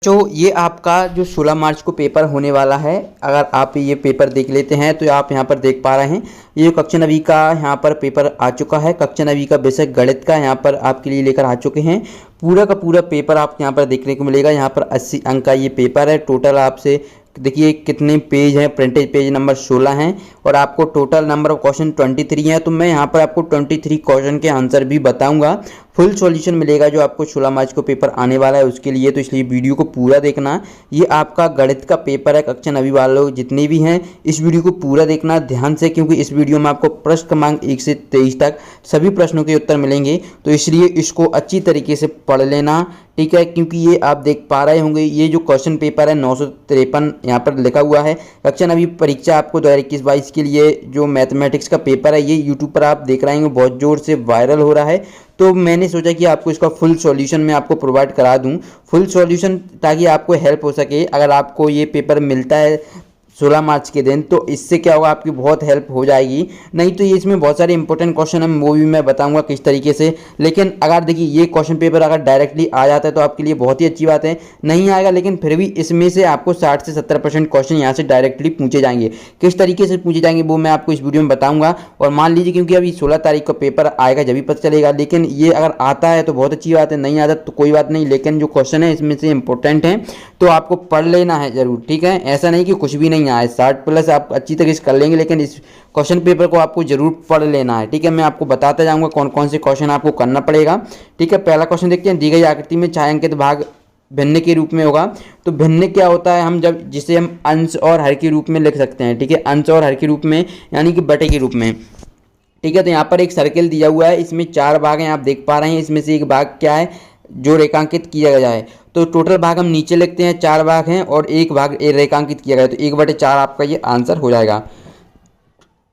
जो ये आपका जो 16 मार्च को पेपर होने वाला है, अगर आप ये पेपर देख लेते हैं तो आप यहाँ पर देख पा रहे हैं ये कक्षा 9वीं का यहाँ पर पेपर आ चुका है। कक्षा 9वीं का विषय गणित का यहाँ पर आपके लिए लेकर आ चुके हैं। पूरा का पूरा पेपर आपको यहाँ पर देखने को मिलेगा। यहाँ पर 80 अंक का ये पेपर है। टोटल आपसे देखिए कितने पेज हैं, प्रिंटेड पेज नंबर 16 हैं और आपको टोटल नंबर ऑफ क्वेश्चन 23 हैं। तो मैं यहाँ पर आपको 23 क्वेश्चन के आंसर भी बताऊंगा। फुल सॉल्यूशन मिलेगा जो आपको 16 मार्च को पेपर आने वाला है उसके लिए, तो इसलिए वीडियो को पूरा देखना। ये आपका गणित का पेपर है, कक्षा 9वीं वालों जितने भी हैं इस वीडियो को पूरा देखना ध्यान से, क्योंकि इस वीडियो में आपको प्रश्न क्रमांक 1 से 23 तक सभी प्रश्नों के उत्तर मिलेंगे। तो इसलिए इसको अच्छी तरीके से पढ़ लेना, ठीक है। क्योंकि ये आप देख पा रहे होंगे ये जो क्वेश्चन पेपर है 953 यहाँ पर लिखा हुआ है। कक्षा 9वीं परीक्षा आपको 2021-22 के लिए जो मैथमेटिक्स का पेपर है ये यूट्यूब पर आप देख रहे होंगे बहुत जोर से वायरल हो रहा है। तो मैंने सोचा कि आपको इसका फुल सॉल्यूशन मैं आपको प्रोवाइड करा दूं, फुल सॉल्यूशन, ताकि आपको हेल्प हो सके। अगर आपको ये पेपर मिलता है 16 मार्च के दिन तो इससे क्या होगा, आपकी बहुत हेल्प हो जाएगी। नहीं तो ये इसमें बहुत सारे इंपॉर्टेंट क्वेश्चन हैं, वो भी मैं बताऊंगा किस तरीके से। लेकिन अगर देखिए ये क्वेश्चन पेपर अगर डायरेक्टली आ जाता है तो आपके लिए बहुत ही अच्छी बात है। नहीं आएगा लेकिन फिर भी इसमें से आपको 60 से 70% क्वेश्चन यहाँ से डायरेक्टली पूछे जाएंगे। किस तरीके से पूछे जाएंगे वो मैं आपको इस वीडियो में बताऊँगा। और मान लीजिए क्योंकि अभी 16 तारीख को पेपर आएगा जब भी पता चलेगा, लेकिन ये अगर आता है तो बहुत अच्छी बात है, नहीं आता तो कोई बात नहीं। लेकिन जो क्वेश्चन है इसमें से इंपॉर्टेंट है तो आपको पढ़ लेना है जरूर, ठीक है। ऐसा नहीं कि कुछ भी नहीं आए, 60+ आप अच्छी तरीके से कर लेंगे, लेकिन इस क्वेश्चन पेपर को आपको जरूर पढ़ लेना है, ठीक है। मैं आपको बताता जाऊंगा कौन कौन से क्वेश्चन आपको करना पड़ेगा, ठीक है। पहला क्वेश्चन देखते हैं। दी गई आकृति में छायांकित भाग भिन्न के रूप में होगा। तो भिन्न क्या होता है, हम जब जिसे हम अंश और हर के रूप में लिख सकते हैं, ठीक है। अंश और हर के रूप में यानी कि बटे के रूप में, ठीक है। तो यहाँ पर एक सर्किल दिया हुआ है, इसमें 4 भाग हैं, आप देख पा रहे हैं। इसमें से एक भाग क्या है जो रेखांकित किया गया है। तो टोटल भाग हम नीचे लिखते हैं, 4 भाग हैं और एक भाग रेखांकित किया गया है, तो 1/4 आपका ये आंसर हो जाएगा,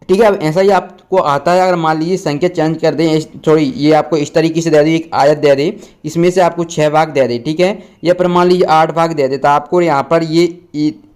ठीक है। अब ऐसा ही आपको आता है, अगर मान लीजिए संख्या चेंज कर दें, सॉरी ये आपको इस तरीके से दे दे, एक आयत दे दे, इसमें से आपको 6 भाग दे दे, ठीक है। या पर मान लीजिए 8 भाग दे दे, तो आपको यहाँ पर ये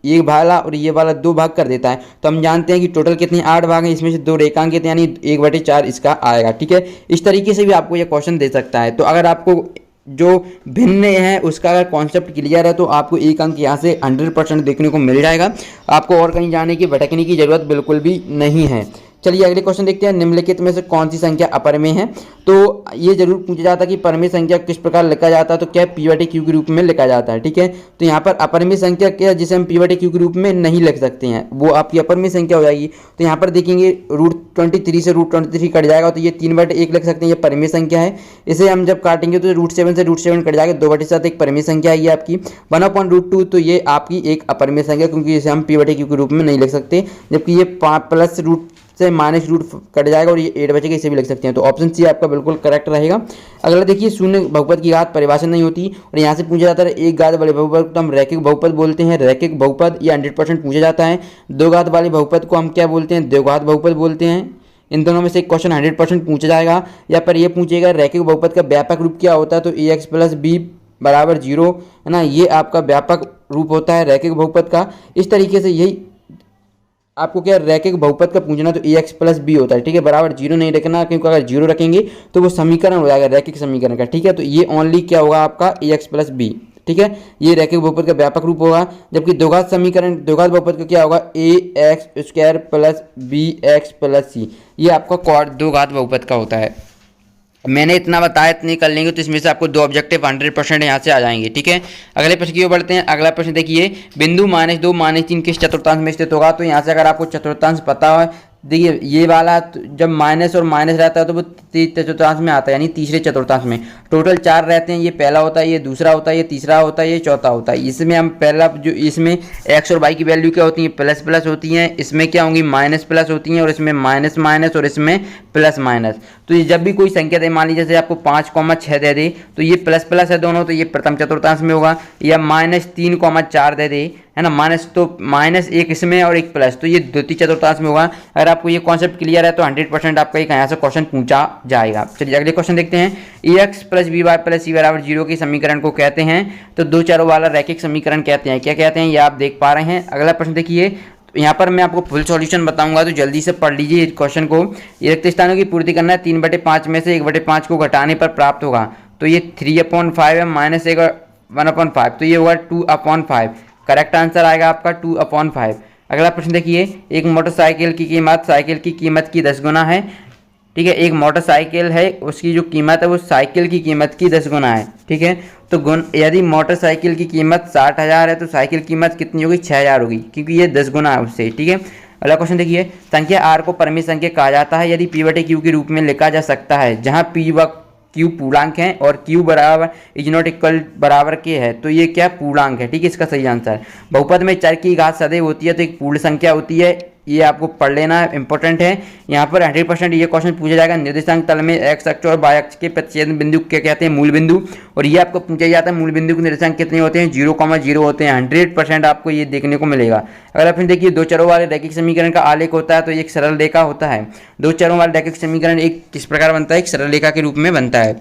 एक वाला और ये वाला 2 भाग कर देता है। तो हम जानते हैं कि टोटल कितने 8 भाग हैं, इसमें से 2 रेखांकित यानी 1/4 इसका आएगा, ठीक है। इस तरीके से भी आपको ये क्वेश्चन दे सकता है। तो अगर आपको जो भिन्न है उसका अगर कॉन्सेप्ट क्लियर है तो आपको 1 अंक यहाँ से 100% देखने को मिल जाएगा। आपको और कहीं जाने की भटकने की जरूरत बिल्कुल भी नहीं है। चलिए अगले क्वेश्चन देखते हैं। निम्नलिखित में से कौन सी संख्या अपरमेय है। तो ये जरूर पूछा जाता है कि परमेय संख्या किस प्रकार लिखा जाता है, तो क्या P/Q के रूप में लिखा जाता है, ठीक है। तो यहाँ पर अपरमेय संख्या क्या जिसे हम P/Q के रूप में नहीं लिख सकते हैं, वो आपकी अपरमेय संख्या हो जाएगी। तो यहाँ पर देखेंगे √23 से √23 कट जाएगा, तो ये 3/1 लिख सकते हैं, ये परमेय संख्या है। इसे हम जब काटेंगे तो √7 से √7 कट जाएगा, 2/7 एक परमेय संख्या है आपकी। 1/√2 तो ये आपकी एक अपरमेय संख्या, क्योंकि इसे हम P/Q के रूप में नहीं लिख सकते। जबकि ये +√ से -√ कट जाएगा और ये 8 बचेगा, इसे भी लिख सकते हैं। तो ऑप्शन सी आपका बिल्कुल करेक्ट रहेगा। अगला देखिए, शून्य बहुपद की घात परिभाषा नहीं होती और यहाँ से पूछा जाता है एक घात वाले बहुपद को हम रैखिक बहुपद बोलते हैं। रैखिक बहुपद ये 100% पूछा जाता है। 2 घात वाले बहुपद को हम क्या बोलते हैं, द्विघात बहुपद बोलते हैं। इन दोनों में से एक क्वेश्चन 100% पूछा जाएगा। या पर ये पूछेगा रैखिक बहुपद का व्यापक रूप क्या होता है, तो ax + b = 0 है ना, ये आपका व्यापक रूप होता है रैखिक बहुपद का। इस तरीके से यही आपको क्या रैखिक बहुपद का पूछना, तो ax + b होता है, ठीक है। बराबर 0 नहीं रखना, क्योंकि अगर 0 रखेंगे तो वो समीकरण हो जाएगा रैखिक समीकरण का, ठीक है। तो ये ओनली क्या होगा आपका ax + b, ठीक है। ये रैखिक बहुपद का व्यापक रूप होगा। जबकि द्विघात समीकरण, द्विघात बहुपद का क्या होगा, ax² + bx + c, ये आपका द्विघात बहुपद का होता है। मैंने इतना बताया, इतने कर लेंगे तो इसमें से आपको 2 ऑब्जेक्टिव 100% यहाँ से आ जाएंगे, ठीक है। अगले प्रश्न की ओर बढ़ते हैं। अगला प्रश्न देखिए, बिंदु -2 -3 किस चतुर्थांश में स्थित होगा। तो यहाँ से अगर आपको चतुर्थांश पता है, देखिए ये वाला जब माइनस और माइनस रहता है तो वो चतुर्थांश में आता है, यानी तीसरे चतुर्थांश में। टोटल 4 रहते हैं, ये पहला होता है, ये दूसरा होता है, ये तीसरा होता है, ये चौथा होता है। इसमें हम पहला जो इसमें x और y की वैल्यू क्या होती है, प्लस होती हैं। इसमें क्या होंगी, माइनस होती हैं, और इसमें माइनस और इसमें प्लस। तो ये जब भी कोई संख्या दे, मान लीजिए जैसे आपको 5,6 दे दे तो ये प्लस है दोनों, तो ये प्रथम चतुर्थांश में होगा। या -3,4 दे दे, है ना, -1 इसमें और एक प्लस, तो ये द्वितीय चतुर्थांश में होगा। अगर आपको ये कॉन्सेप्ट क्लियर है तो 100% आपका एक यहाँ से क्वेश्चन पूछा जाएगा। चलिए अगले क्वेश्चन देखते हैं। ax + by + c = 0 के समीकरण को कहते हैं, तो 2 चरों वाला रैखिक समीकरण कहते हैं। क्या कहते हैं ये आप देख पा रहे हैं। अगला प्रश्न देखिए, यहाँ पर मैं आपको फुल सॉल्यूशन बताऊंगा, तो जल्दी से पढ़ लीजिए इस क्वेश्चन को। ये रिक्त स्थानों की पूर्ति करना है, 3/5 में से 1/5 को घटाने पर प्राप्त होगा। तो ये 3/5 है, -1 1/5, तो ये होगा 2/5। करेक्ट आंसर आएगा आपका 2/5। अगला प्रश्न देखिए, एक मोटरसाइकिल की कीमत साइकिल की कीमत की 10 गुना है। ठीक है, एक मोटरसाइकिल है, उसकी जो कीमत है वो साइकिल की कीमत की 10 गुना है। ठीक है, तो यदि मोटरसाइकिल की कीमत 60,000 है तो साइकिल की कीमत कितनी होगी? 6,000 होगी, क्योंकि ये 10 गुना है उससे। ठीक है, अगला क्वेश्चन देखिए, संख्या आर को परिमित संख्या कहा जाता है यदि पी बटे क्यू के रूप में लिखा जा सकता है, जहां पी व क्यू पूर्णांक है और क्यू बराबर इज नॉट इक्वल बराबर के है, तो ये क्या पूर्णांक है। ठीक है, इसका सही आंसर। बहुपद में चर की घात सदैव होती है तो एक पूर्ण संख्या होती है, ये आपको पढ़ लेना है, इंपॉर्टेंट है। यहाँ पर 100% ये क्वेश्चन पूछा जाएगा, निर्देशांक तल में एक्स अक्ष और वाई अक्ष के प्रतिच्छेद बिंदु क्या कहते हैं? मूल बिंदु। और ये आपको पूछा जाता है मूल बिंदु के निर्देशांक कितने होते हैं? 0,0 होते हैं। 100% आपको ये देखने को मिलेगा। अगर फिर देखिए, दो चरों वाले रैखिक समीकरण का आलेख होता है तो एक सरल रेखा होता है। दो चरों वाले रैखिक समीकरण एक किस प्रकार बनता है? एक सरल रेखा के रूप में बनता है।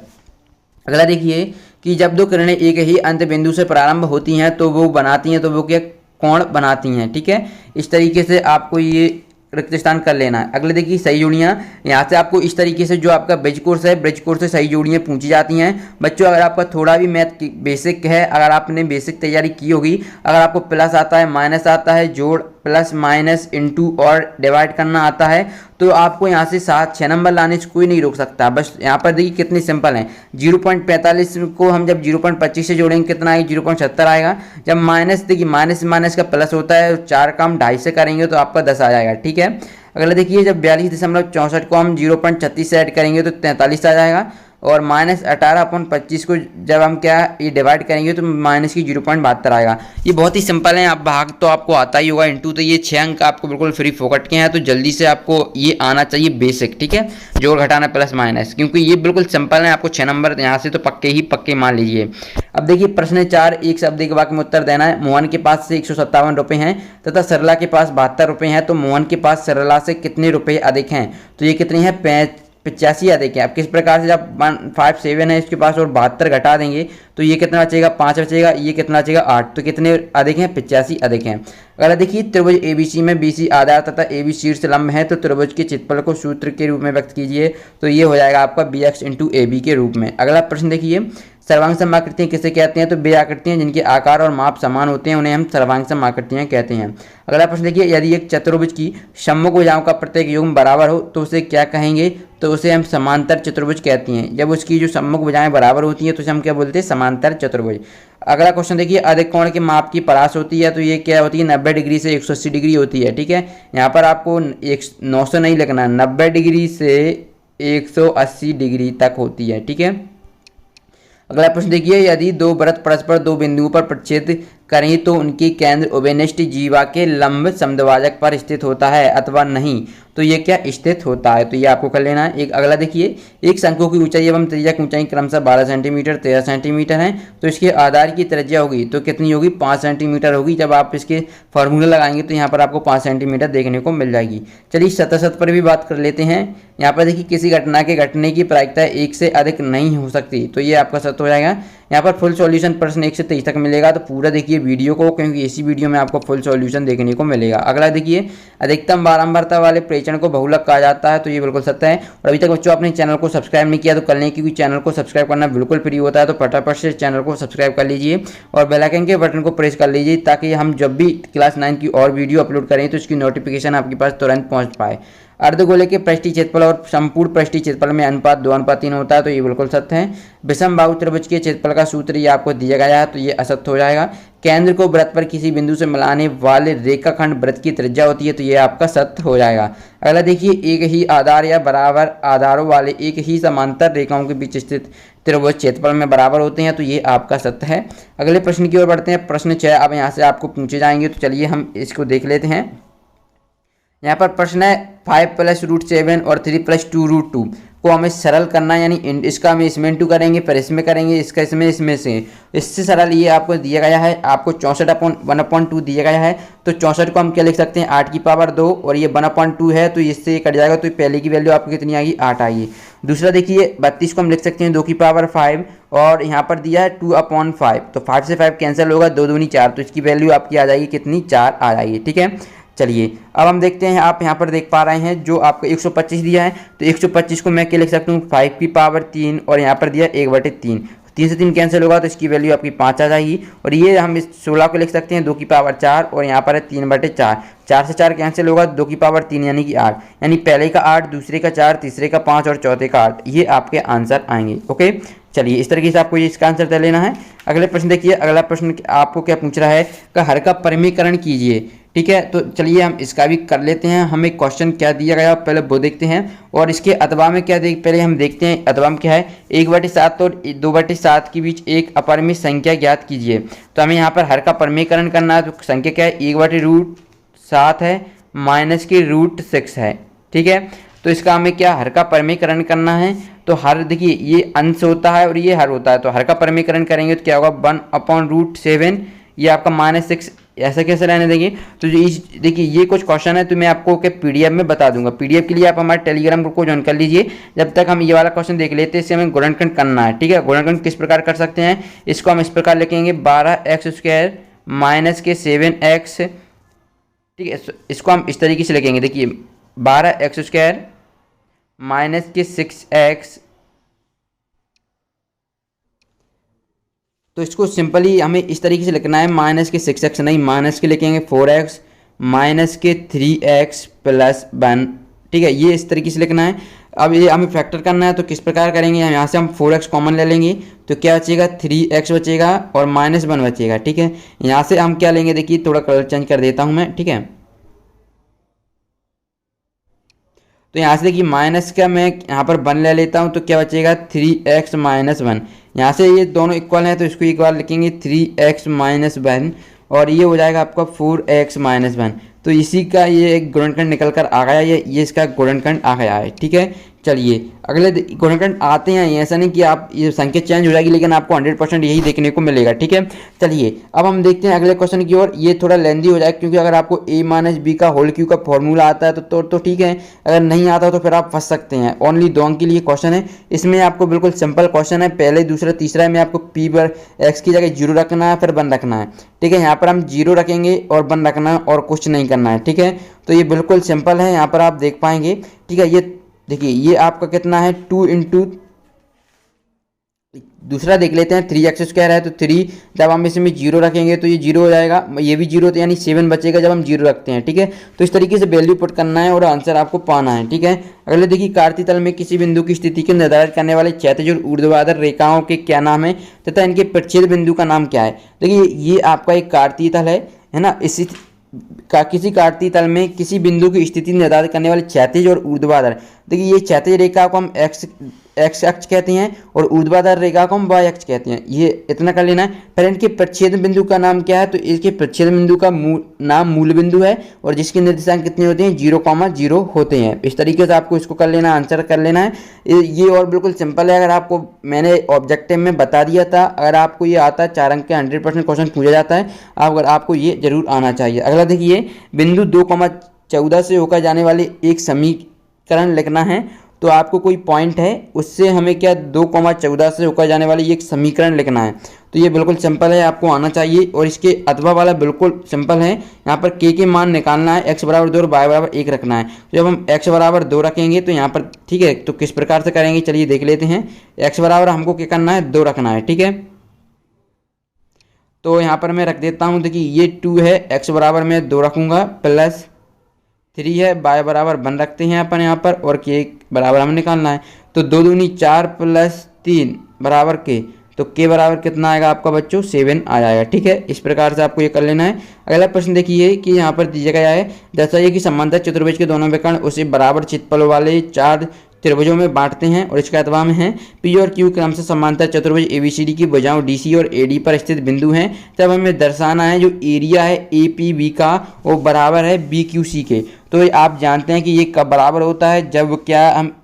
अगला देखिए कि जब दो किरणें एक ही अंत बिंदु से प्रारंभ होती हैं तो वो बनाती हैं, तो वो क्या कोण बनाती हैं। ठीक है, इस तरीके से आपको ये रिक्त स्थान कर लेना है। अगले देखिए, सही जोड़ियाँ, यहाँ से आपको इस तरीके से जो आपका ब्रिज कोर्स है, ब्रिज कोर्स से सही जोड़ियाँ पूछी जाती हैं। बच्चों, अगर आपका थोड़ा भी मैथ की बेसिक है, अगर आपने बेसिक तैयारी की होगी, अगर आपको प्लस आता है, माइनस आता है, जोड़ प्लस माइनस इंटू और डिवाइड करना आता है, तो आपको यहाँ से 7-6 नंबर लाने से कोई नहीं रोक सकता। बस यहाँ पर देखिए कितनी सिंपल है। 0.45 को हम जब 0.25 से जोड़ेंगे कितना आएगा? 0.70 आएगा। जब माइनस, देखिए माइनस माइनस का प्लस होता है, 4 का हम 2.5 से करेंगे तो आपका 10 आ जाएगा। ठीक है, अगला देखिए, जब 42.64 को हम 0.36 से ऐड करेंगे तो 43 आ जाएगा। और -18/25 को जब हम क्या ये डिवाइड करेंगे तो माइनस की 0.72 आएगा। ये बहुत ही सिंपल है, आप भाग तो आपको आता ही होगा, इंटू तो ये 6 अंक आपको बिल्कुल फ्री फोकट के हैं, तो जल्दी से आपको ये आना चाहिए बेसिक। ठीक है, जोड़ घटाना प्लस माइनस, क्योंकि ये बिल्कुल सिंपल है, आपको 6 नंबर यहाँ से तो पक्के ही पक्के मान लीजिए। अब देखिए प्रश्न 4, एक शब्द के वाक्य में उत्तर देना है। मोहन के पास से 157 रुपये हैं तथा सरला के पास 72 रुपये हैं, तो मोहन के पास सरला से कितने रुपये अधिक हैं? तो ये कितनी है? 85 अधिक है। अब किस प्रकार से, जब 157 है इसके पास और 72 घटा देंगे तो ये कितना बचेगा? 5 बचेगा। ये कितना बचेगा? 8। तो कितने अधिक हैं? 85 अधिक हैं। अगला देखिए, त्रिभुज एबीसी में बीसी आधार तथा एबी शीर्ष लंब है, तो त्रिभुज के क्षेत्रफल को सूत्र के रूप में व्यक्त कीजिए, तो ये हो जाएगा आपका bx इंटू AB के रूप में। अगला प्रश्न देखिए, सर्वांग समाकृतियाँ किसे कहते हैं? तो वे आकृतियाँ जिनके आकार और माप समान होते हैं उन्हें हम सर्वांग समाकृतियाँ कहते हैं। अगला प्रश्न देखिए, यदि एक चतुर्भुज की सम्मुख भुजाओं का प्रत्येक युग्म बराबर हो तो उसे क्या कहेंगे? तो उसे हम समांतर चतुर्भुज कहते हैं। जब उसकी जो सम्मुख भुजाएं बराबर होती हैं तो उसे हम क्या बोलते हैं? समांतर चतुर्भुज। अगला क्वेश्चन देखिए, अधिक कोण के माप की परास होती है, तो ये क्या होती है? 90 डिग्री से 180 डिग्री होती है। ठीक है, यहाँ पर आपको 900 नहीं लिखना, 90 डिग्री से 180 डिग्री तक होती है। ठीक है, अगला प्रश्न देखिए, यदि दो वृत्त परस्पर दो बिंदुओं पर प्रतिच्छेद करें तो उनकी केंद्र उभयनिष्ठ जीवा के लंब समद्विभाजक पर स्थित होता है अथवा नहीं, तो ये क्या स्थित होता है? तो ये आपको कर लेना है। एक अगला देखिए, एक शंकु की ऊंचाई एवं त्रिज्या की ऊंचाई क्रमशः 12 सेंटीमीटर 13 सेंटीमीटर है, तो इसके आधार की त्रिज्या होगी तो कितनी होगी? 5 सेंटीमीटर होगी। जब आप इसके फॉर्मूला लगाएंगे तो यहाँ पर आपको 5 सेंटीमीटर देखने को मिल जाएगी। चलिए सतह पर भी बात कर लेते हैं। यहाँ पर देखिए, किसी घटना के घटने की प्रायिकता 1 से अधिक नहीं हो सकती, तो ये आपका सत्य हो जाएगा। यहाँ पर फुल सॉल्यूशन प्रश्न 1 से 23 तक मिलेगा, तो पूरा देखिए वीडियो को, क्योंकि इसी वीडियो में आपको फुल सॉल्यूशन देखने को मिलेगा। अगला देखिए, अधिकतम बारंबारता वाले प्रेक्षण को बहुलक कहा जाता है, तो ये बिल्कुल सत्य है। और अभी तक बच्चों आपने चैनल को सब्सक्राइब नहीं किया तो कर लें, क्योंकि चैनल को सब्सक्राइब करना बिल्कुल फ्री होता है, तो फटाफट से चैनल को सब्सक्राइब कर लीजिए और बेल आइकन के बटन को प्रेस कर लीजिए, ताकि हम जब भी क्लास 9 की और वीडियो अपलोड करें तो इसकी नोटिफिकेशन आपके पास तुरंत पहुँच पाए। अर्धगोले के पृष्ठीय क्षेत्रफल और संपूर्ण पृष्ठीय क्षेत्रफल में अनुपात 2:3 होता है, तो ये बिल्कुल सत्य है। विषम बाहु त्रिभुज के क्षेत्रफल का सूत्र ये आपको दिया गया है, तो ये असत्य हो जाएगा। केंद्र को वृत्त पर किसी बिंदु से मिलाने वाले रेखाखंड वृत्त की त्रिज्या होती है, तो ये आपका सत्य हो जाएगा। अगला देखिए, एक ही आधार या बराबर आधारों वाले एक ही समांतर रेखाओं के बीच स्थित त्रिभुज क्षेत्रफल में बराबर होते हैं, तो ये आपका सत्य है। अगले प्रश्न की ओर बढ़ते हैं। प्रश्न 6 अब यहाँ से आपको पूछे जाएंगे, तो चलिए हम इसको देख लेते हैं। यहाँ पर प्रश्न है 5 + √7 और 3 + 2√2 को हमें सरल करना है, यानी इसका हम इसमें इंटू करेंगे, फिर इसमें करेंगे, इसका इसमें से। इससे सरल ये आपको दिया गया है, आपको 64/1/2 दिया गया है, तो 64 को हम क्या लिख सकते हैं? 8 की पावर 2, और ये 1/2 है तो इससे कट जाएगा, तो पहले की वैल्यू आपको कितनी आएगी? 8 आएगी। दूसरा देखिए, 32 को हम लिख सकते हैं 2 की पावर 5, और यहाँ पर दिया है 2/5, तो 5 से 5 कैंसिल होगा, 2 दूनी 4, तो इसकी वैल्यू आपकी आ जाएगी कितनी? 4 आ जाएगी। ठीक है, चलिए अब हम देखते हैं। आप यहाँ पर देख पा रहे हैं जो आपको 125 दिया है, तो 125 को मैं क्या लिख सकता हूँ? 5 की पावर 3, और यहाँ पर दिया 1/3, 3 से 3 कैंसिल होगा तो इसकी वैल्यू आपकी 5 आ जाएगी। और ये हम इस 16 को लिख सकते हैं 2 की पावर 4 और यहाँ पर है 3/4। 4 से 4 कैंसिल होगा 2 की पावर 3 यानी कि 8, यानी पहले का 8, दूसरे का 4, तीसरे का 5 और चौथे का 8, ये आपके आंसर आएंगे। ओके, चलिए इस तरीके से आपको ये इसका आंसर तय लेना है। अगले प्रश्न देखिए, अगला प्रश्न आपको क्या पूछ रहा है कि हर का परिमीकरण कीजिए। ठीक है, तो चलिए हम इसका भी कर लेते हैं। हमें क्वेश्चन क्या दिया गया पहले वो देखते हैं और इसके अथवा में क्या पहले हम देखते हैं अथवा में क्या है। 1/7 और 2/7 के बीच एक अपरिमित संख्या ज्ञात कीजिए। तो हमें यहाँ पर हर का परिमीकरण करना है। तो संख्या क्या है, 1/√7 है माइनस की √6 है। ठीक है, तो इसका हमें क्या हर का परिमीकरण करना है। तो हर देखिए ये अंश होता है और ये हर होता है, तो हर का परिमीकरण करेंगे तो क्या होगा 1/√7, ये आपका -6, ऐसा कैसे रहने देंगे। तो देखिए ये कुछ क्वेश्चन है तो मैं आपको के PDF में बता दूंगा। PDF के लिए आप हमारे टेलीग्राम ग्रुप को ज्वाइन कर लीजिए। जब तक हम ये वाला क्वेश्चन देख लेते हैं, इससे हमें गुणनखंड करना है। ठीक है, गुणनखंड किस प्रकार कर सकते हैं, इसको हम इस प्रकार लिखेंगे 12x² माइनस के 7x। ठीक है, इसको हम इस तरीके से लिखेंगे, देखिए 12x² माइनस के 6x। तो इसको सिंपली हमें इस तरीके से लिखना है, माइनस के 6x नहीं, माइनस के लिखेंगे 4x माइनस के 3x प्लस 1। ठीक है, ये इस तरीके से लिखना है। अब ये हमें फैक्टर करना है तो किस प्रकार करेंगे, यहाँ से हम 4x कॉमन ले लेंगे तो क्या बचेगा 3x बचेगा और -1 बचेगा। ठीक है, यहाँ से हम क्या लेंगे, देखिए थोड़ा कलर चेंज कर देता हूँ मैं। ठीक है, तो यहाँ से देखिए माइनस का मैं यहाँ पर 1 ले लेता हूँ तो क्या बचेगा 3x - 1। यहाँ से ये दोनों इक्वल हैं तो इसको एक बार लिखेंगे 3x - 1 और ये हो जाएगा आपका 4x - 1। तो इसी का ये एक गुणनखंड निकल कर आ गया, ये इसका गुणनखंड आ गया है। ठीक है, चलिए अगले गुणनखंड आते हैं। ऐसा नहीं कि आप ये संख्या चेंज हो जाएगी, लेकिन आपको 100% यही देखने को मिलेगा। ठीक है, चलिए अब हम देखते हैं अगले क्वेश्चन की ओर। ये थोड़ा लेंदी हो जाएगा क्योंकि अगर आपको a - b का होल क्यू का फॉर्मूला आता है तो ठीक है, अगर नहीं आता तो फिर आप फंस सकते हैं। ओनली 2 अंक के लिए क्वेश्चन है, इसमें आपको बिल्कुल सिंपल क्वेश्चन है। पहले दूसरा तीसरा में आपको p पर x की जगह 0 रखना है, फिर 1 रखना है। ठीक है, यहाँ पर हम 0 रखेंगे और 1 रखना है और कुछ नहीं करना है। ठीक है, तो ये बिल्कुल सिंपल है, यहाँ पर आप देख पाएंगे। ठीक है, ये देखिए ये आपका कितना है 2 × दूसरा देख लेते हैं 3x² है तो 3, जब हम इसमें 0 रखेंगे तो ये 0 हो जाएगा, ये भी 0 तो यानी 7 बचेगा जब हम 0 रखते हैं। ठीक है, तो इस तरीके से वैल्यू पुट करना है और आंसर आपको पाना है। ठीक है, अगले देखिए कार्तीय तल में किसी बिंदु की स्थिति को निर्धारित करने वाले क्षैतिज और ऊर्ध्वाधर रेखाओं के क्या नाम है तथा इनके प्रतिच्छेद बिंदु का नाम क्या है। देखिए ये आपका एक कार्तीय तल है ना। किसी कार्तीय तल में किसी बिंदु की स्थिति निर्धारित करने वाले क्षैतिज और ऊर्ध्वाधर, देखिए ये क्षैतिज रेखा को हम x अक्ष कहते हैं और ऊर्ध्वाधर रेखा को हम y अक्ष कहते हैं। ये इतना कर लेना है। फिर इनके प्रतिच्छेद बिंदु का नाम क्या है, तो इसके प्रतिच्छेद बिंदु का नाम मूल बिंदु है और जिसके निर्देशांक कितने होते हैं 0,0 होते हैं। इस तरीके से आपको इसको कर लेना, आंसर कर लेना है। ये और बिल्कुल सिंपल है। अगर आपको मैंने ऑब्जेक्टिव में बता दिया था, अगर आपको ये आता है 4 अंक के 100% क्वेश्चन पूछा जाता है, अगर आपको ये जरूर आना चाहिए। अगला देखिए बिंदु 2,14 से होकर जाने वाले एक समीकरण लिखना है। तो आपको कोई पॉइंट है उससे हमें क्या 2,14 से होकर जाने वाली एक समीकरण लिखना है। तो ये बिल्कुल सिंपल है, आपको आना चाहिए। और इसके अथवा वाला बिल्कुल सिंपल है, यहाँ पर k के मान निकालना है, x = 2 और y = 1 रखना है। तो जब हम x = 2 रखेंगे तो यहाँ पर ठीक है, तो किस प्रकार से करेंगे चलिए देख लेते हैं। x बराबर हमको क्या करना है 2 रखना है। ठीक है, तो यहाँ पर मैं रख देता हूँ, देखिए ये 2 है, x बराबर मैं 2 रखूँगा प्लस 3 है, y बराबर 1 रखते हैं अपन यहाँ पर और k बराबर हमें निकालना है। तो 2 दूनी 4 प्लस 3 बराबर k, तो k बराबर कितना आएगा आपका बच्चों 7 आ जाएगा। ठीक है, इस प्रकार से आपको ये कर लेना है। अगला प्रश्न देखिए कि यहाँ पर दिया गया है, दर्शाइए कि समांतर चतुर्भुज के दोनों विकर्ण उसे बराबर क्षेत्रफल वाले 4 त्रिभुजों में बांटते हैं और इसके अथवा में है P और Q क्रम से समांतर चतुर्भुज ABCD की भुजाओं DC और AD पर स्थित बिंदु हैं। तब हमें दर्शाना है जो एरिया है APB का वो बराबर है BQC के। तो आप जानते हैं कि ये कब बराबर होता है, जब क्या हम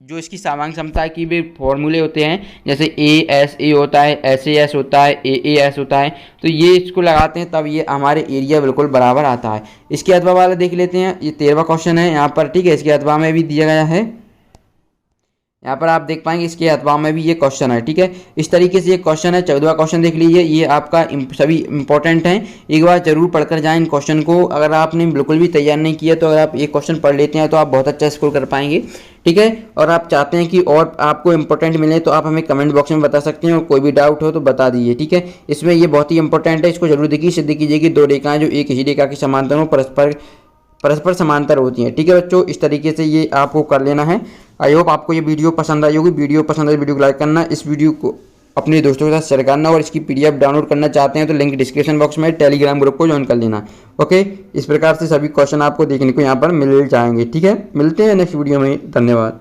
जो इसकी सामांग क्षमता की भी फॉर्मूले होते हैं, जैसे ASA होता है, SAS होता है, AAS होता है, तो ये इसको लगाते हैं तब ये हमारे एरिया बिल्कुल बराबर आता है। इसके अथवा वाला देख लेते हैं, ये 13वां क्वेश्चन है यहाँ पर। ठीक है, इसके अथवा में भी दिया गया है यहाँ पर आप देख पाएंगे इसके अथवा में भी ये क्वेश्चन है। ठीक है, इस तरीके से ये क्वेश्चन है। 14वां क्वेश्चन देख लीजिए, ये आपका सभी इंपॉर्टेंट हैं, एक बार जरूर पढ़कर जाएं इन क्वेश्चन को। अगर आपने बिल्कुल भी तैयार नहीं किया तो अगर आप ये क्वेश्चन पढ़ लेते हैं तो आप बहुत अच्छा स्कोर कर पाएंगे। ठीक है, और आप चाहते हैं कि और आपको इंपॉर्टेंट मिले तो आप हमें कमेंट बॉक्स में बता सकते हैं, और कोई भी डाउट हो तो बता दीजिए। ठीक है, इसमें ये बहुत ही इंपॉर्टेंट है, इसको जरूर देखिए। सिद्ध कीजिए कि दो रेखाएं जो एक ही रेखा की समांतर हो परस्पर समांतर होती हैं। ठीक है बच्चों, इस तरीके से ये आपको कर लेना है। आई होप आपको ये वीडियो पसंद आई होगी। वीडियो पसंद आई वीडियो को लाइक करना, इस वीडियो को अपने दोस्तों के साथ शेयर करना, और इसकी PDF डाउनलोड करना चाहते हैं तो लिंक डिस्क्रिप्शन बॉक्स में, टेलीग्राम ग्रुप को ज्वाइन कर लेना। ओके, इस प्रकार से सभी क्वेश्चन आपको देखने को यहाँ पर मिल जाएंगे। ठीक है, मिलते हैं नेक्स्ट वीडियो में। धन्यवाद।